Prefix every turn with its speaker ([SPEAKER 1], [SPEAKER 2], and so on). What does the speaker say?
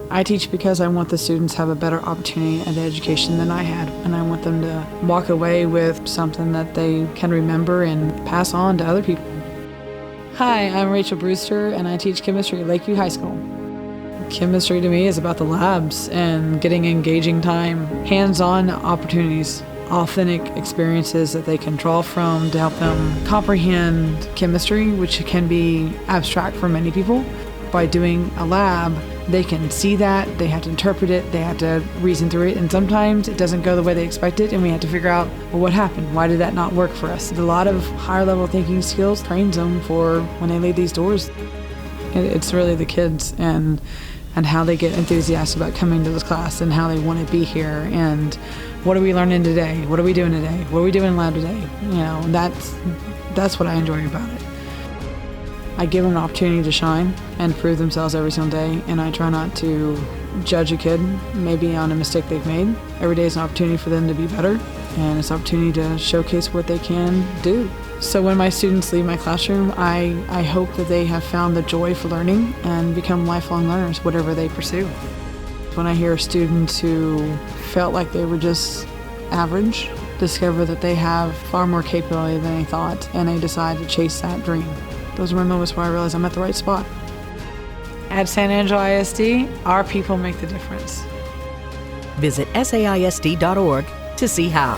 [SPEAKER 1] I teach because I want the students to have a better opportunity at education than I had, and I want them to walk away with something that they can remember and pass on to other people. Hi, I'm Rachel Brewster, and I teach chemistry at Lakeview High School. Chemistry to me is about the labs and getting engaging time, hands-on opportunities, authentic experiences that they can draw from to help them comprehend chemistry, which can be abstract for many people. By doing a lab, they can see that, they have to interpret it, they have to reason through it, and sometimes it doesn't go the way they expected, and we have to figure out, well, what happened? Why did that not work for us? A lot of higher level thinking skills trains them for when they leave these doors. It's really the kids and how they get enthusiastic about coming to this class and how they want to be here and what are we learning today? What are we doing today? What are we doing in lab today? You know, that's what I enjoy about it. I give them an opportunity to shine and prove themselves every single day, and I try not to judge a kid maybe on a mistake they've made. Every day is an opportunity for them to be better, and it's an opportunity to showcase what they can do. So when my students leave my classroom, I hope that they have found the joy for learning and become lifelong learners, whatever they pursue. When I hear students who felt like they were just average discover that they have far more capability than they thought, and they decide to chase that dream. Those are my moments where I realize I'm at the right spot. At San Angelo ISD, our people make the difference.
[SPEAKER 2] Visit saisd.org to see how.